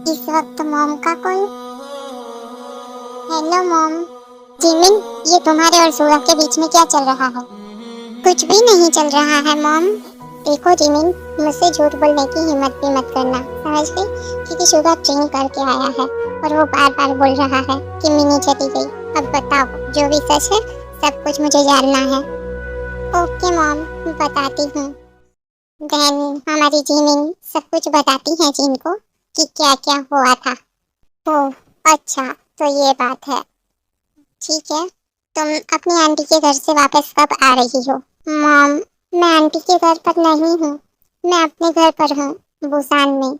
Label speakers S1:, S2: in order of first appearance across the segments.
S1: इस वक्त मॉम का कॉल। Hello mom. जिमिन, ये तुम्हारे और सूरज के बीच में क्या चल रहा है? कुछ भी नहीं चल रहा है मॉम। देखो जिमिन, मुझसे झूठ बोलने की हिम्मत भी मत करना, समझ गई? क्योंकि सूरज ड्रिंक करके आया है और वो बार बार बोल रहा है कि मिनी चली गई। अब बताओ, जो भी सच है सब कुछ मुझे जानना है। ओके मॉम, बताती हूँ। बहन, हमारी जिमिन सब कुछ बताती है जिन को कि क्या क्या हुआ था। ओह अच्छा, तो ये बात है। ठीक है, तुम अपनी आंटी के घर से वापस कब आ रही हो? मॉम, मैं आंटी के घर पर नहीं हूँ, मैं अपने घर पर हूँ, बुसान में।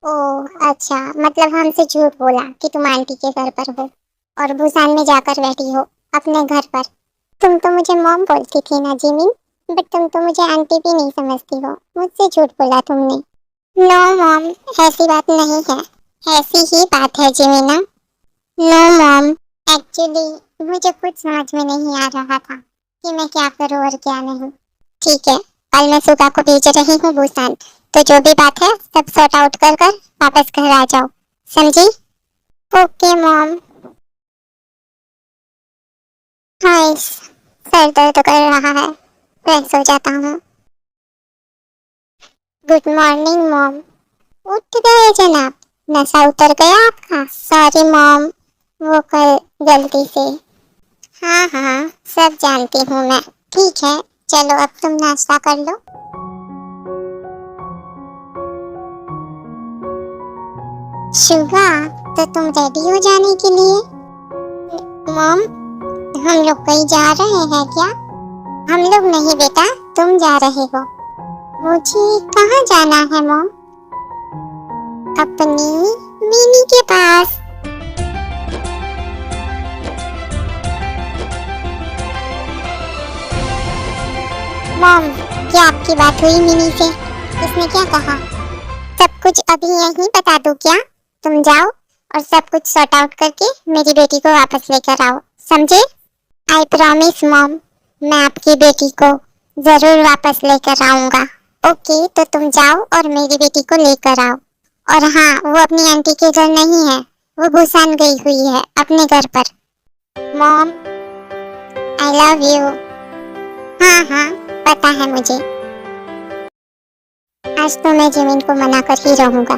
S1: ओह अच्छा, मतलब हमसे झूठ बोला कि तुम आंटी के घर पर हो और बुसान में जाकर बैठी हो अपने घर पर। तुम तो मुझे मॉम बोलती थी ना जिमिन, बट तुम तो मुझे आंटी भी नहीं समझती हो, मुझसे झूठ बोला तुमने। नो मॉम, ऐसी बात नहीं है, ऐसी ही बात है जिमिना। नो मॉम, एक्चुअली मुझे कुछ समझ में नहीं आ रहा था कि मैं क्या करूं और क्या नहीं। ठीक है, कल मैं सुगा को भेज रही हूँ बुसान, तो जो भी बात है सब सॉर्ट आउट कर कर वापस घर आ जाओ, समझी? Okay mom. हाँ, सर दर्द कर रहा है, फ्रेश हो जाता हूँ। Good morning mom. उठ गए जनाब, नशा उतर गया आपका? सॉरी मॉम, वो कल गलती से। हाँ हाँ, सब जानती हूँ मैं। ठीक है, चलो अब तुम नाश्ता कर लो। शुगा, तो तुम रेडी हो जाने के लिए? मॉम, हम लोग कहीं जा रहे हैं क्या? हम लोग नहीं बेटा, तुम जा रहे हो। मुझे कहाँ जाना है मॉम? अपनी मिनी के पास। मॉम, क्या आपकी बात हुई मिनी से? उसने क्या कहा? सब कुछ अभी यहीं बता दूं क्या? तुम जाओ और सब कुछ सॉर्ट आउट करके मेरी बेटी को वापस लेकर आओ, समझे? आई प्रॉमिस मॉम, मैं आपकी बेटी को जरूर वापस लेकर आऊंगा। ओके, तो तुम जाओ और मेरी बेटी को लेकर आओ। और हाँ, वो अपनी आंटी के घर नहीं है, वो बुसान गई हुई है अपने घर पर। Mom, I love you. हाँ हाँ, पता है मुझे। आज तो मैं जिमिन को मना कर ही रहूंगा।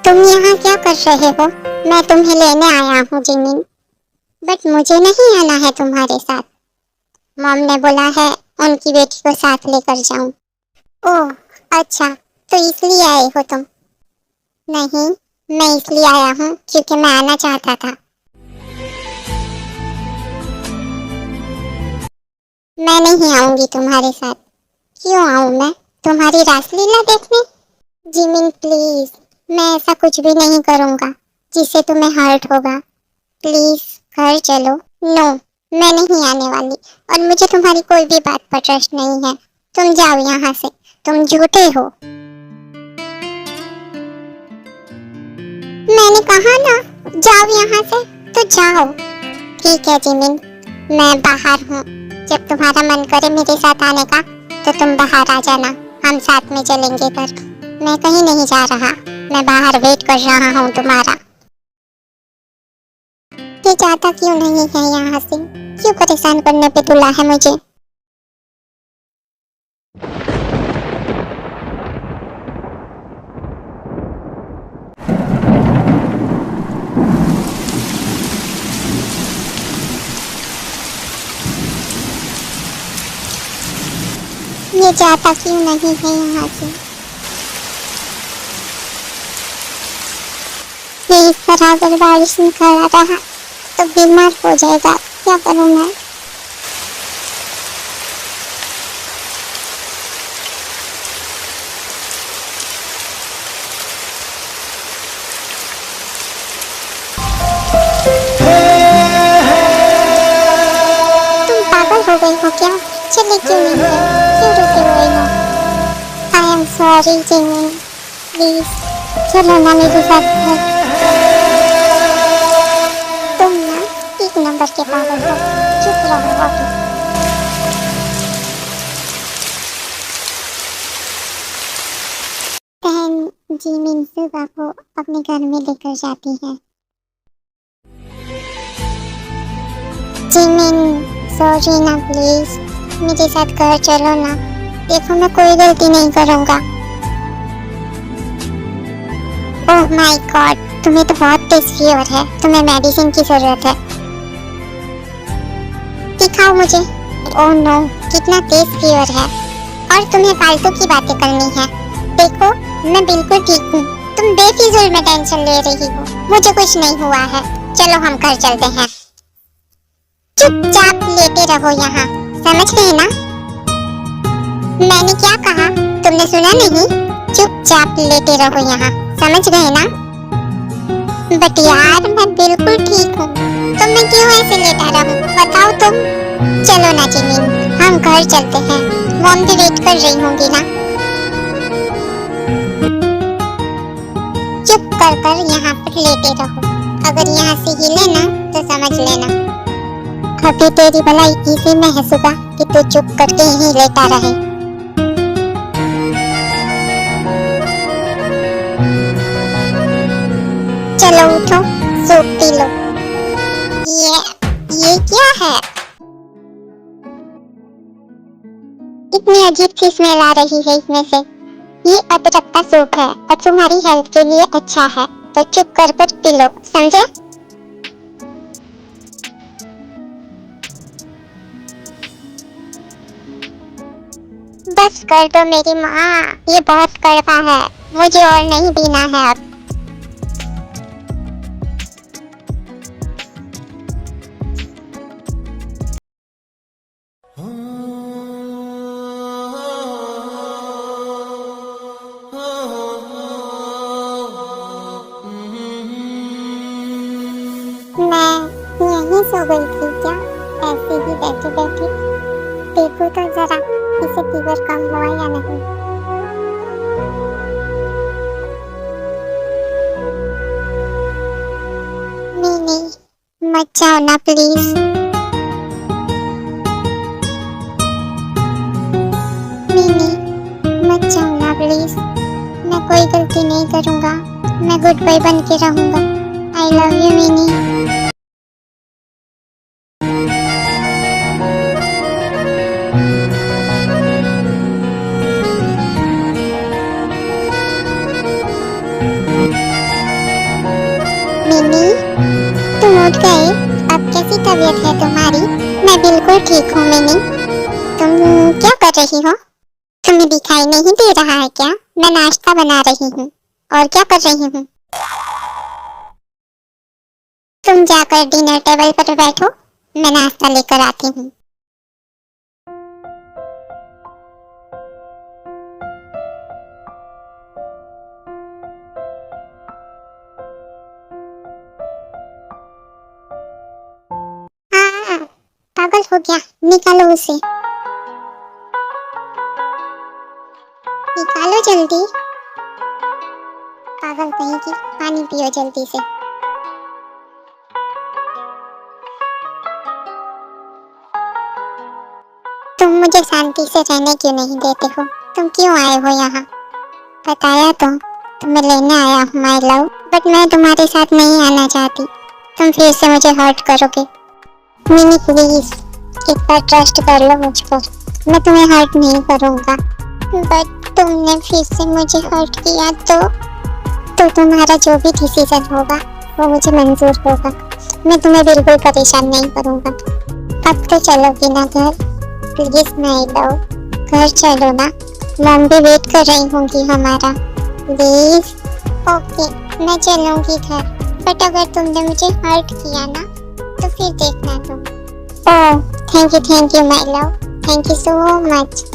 S1: तुम यहाँ क्या कर रहे हो? मैं तुम्हें लेने आया हूँ जिमिन, बट मुझे नहीं आना है तुम्हारे साथ। मॉम ने बोला है उनकी बेटी को साथ लेकर जाऊं। ओह अच्छा, तो इसलिए आए हो तुम? नहीं, मैं इसलिए आया हूँ क्योंकि मैं आना चाहता था। मैं नहीं आऊंगी तुम्हारे साथ। क्यों आऊं मैं? तुम्हारी रासलीला देखने? जिमिन प्लीज, मैं ऐसा कुछ भी नहीं करूंगा जिससे तुम्हें हर्ट होगा। प्लीज घर चलो। नो, मैं नहीं आने वाली और मुझे तुम्हारी कोई भी बात पर ट्रस्ट नहीं है। तुम जाओ यहाँ से, तुम झूठे हो। मैंने कहा ना, जाओ यहाँ से, तो जाओ। ठीक है जिमिन, मैं बाहर हूँ। जब तुम्हारा मन करे मेरे साथ आने का तो तुम बाहर आ जाना, हम साथ में चलेंगे घर। मैं कहीं नहीं जा रहा, मैं बाहर वेट कर रहा हूँ तुम्हारा। ये जाता क्यों नहीं है यहाँ से? क्यों परेशान करने पे तुला है मुझे? ये जाता क्यों नहीं है यहाँ से? ये इस तरह अगर बारिश में खड़ा रहा तो बीमार हो जाएगा, क्या करूँ मैं? तुम पागल हो गई हो क्या? चले क्यों नहीं गए? क्यों रुके हुए हो? I am sorry Jimin, please चलो ना मेरे साथ घर। तुम ना एक नंबर के पागल हो, चुप रहो अभी। जिमिन सुगा को अपने घर में लेकर जाती है। जिमिन, सॉरी ना प्लीज, मेरे साथ घर चलो ना। देखो मैं कोई गलती नहीं करूँगा। ओह माय गॉड, तुम्हें तो बहुत तेज फीवर है, तुम्हें मेडिसिन की जरूरत है। दिखाओ मुझे। ओह नो, कितना तेज फीवर है और तुम्हें फालतू की बातें करनी है। देखो मैं बिल्कुल ठीक हूँ, तुम बेफिजूल में टेंशन ले रही हो, मुझे कुछ नहीं हुआ है। चलो हम घर चलते हैं। चुपचाप लेटे रहो यहाँ, समझ गए ना? मैंने क्या कहा, तुमने सुना नहीं? चुपचाप लेटे रहो यहाँ, समझ गए ना? बट यार मैं बिल्कुल ठीक हूँ, तो मैं क्यों ऐसे लेटा रहूँ, बताओ तुम। चलो ना जिमिन, हम घर चलते हैं, मॉम भी वेट कर रही होंगी ना। चुप कर कर यहाँ पर लेटे रहो, अगर यहाँ से हिले ना तो समझ लेना अभी तेरी भलाई इसी में है सुगा कि तू चुप करके यहीं लेटा रहे। चलो उठो, सूप पी लो। ये क्या है? इतनी अजीब सी स्मेल आ रही है इसमें से। ये अदरक का सूप है और तुम्हारी हेल्थ के लिए अच्छा है, तो चुप कर पी लो, समझे? बस कर दो मेरी माँ, ये बहुत कड़वा है, मुझे और नहीं पीना है अब। मैं यहीं सो गई थी क्या, ऐसे ही बैठे बैठे? देखो तो जरा इसे फीवर कम हुआ या नहीं। नहीं, मत जाओ ना प्लीज। नहीं, मत जाओ ना प्लीज, मैं कोई गलती नहीं करूँगा, मैं गुड बॉय बन के रहूँगा। I love you mini. Mini, तुम उठ गए? अब कैसी तबीयत है तुम्हारी? मैं बिल्कुल ठीक हूँ मिनी। तुम क्या कर रही हो? तुम्हें दिखाई नहीं दे रहा है क्या? मैं नाश्ता बना रही हूँ। और क्या कर रही हूँ? तुम जाकर डिनर टेबल पर बैठो, मैं नाश्ता लेकर आती हूँ। पागल हो गया, निकालो उसे, निकालो जल्दी। पागल कहीं की, पानी पियो जल्दी से। तुम मुझे शांति से रहने क्यों नहीं देते हो? तुम क्यों आए हो यहाँ? बताया तो, तुम्हें लेने आया हूँ माय लव, बट मैं तुम्हारे साथ नहीं आना चाहती। तुम फिर से मुझे हर्ट करोगे। मिनी प्लीज, एक बार ट्रस्ट कर लो मुझ पर, मैं तुम्हें हर्ट नहीं करूँगा। बट तुमने फिर से मुझे हर्ट किया तो तुम्हारा जो भी डिसीजन होगा वो मुझे मंजूर होगा। मैं तुम्हें बिल्कुल परेशान नहीं करूँगा। अब तो चलोगी ना घर? प्लीज माय लव, घर चलो ना, मॉम भी वेट कर रही होंगी हमारा, प्लीज। ओके, मैं चलूँगी घर, बट अगर तुमने मुझे हर्ट किया ना तो फिर देखना तुम। Oh thank you my love, thank you so much.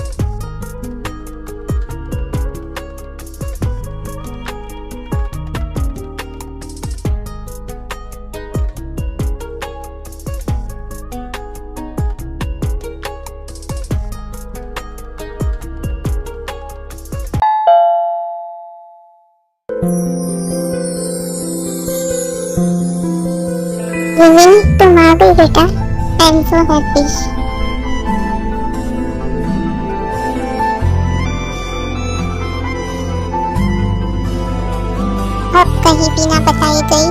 S1: तुम आ गई बेटा, आई एम सो हैप्पी। अब कहीं बिना बताए गई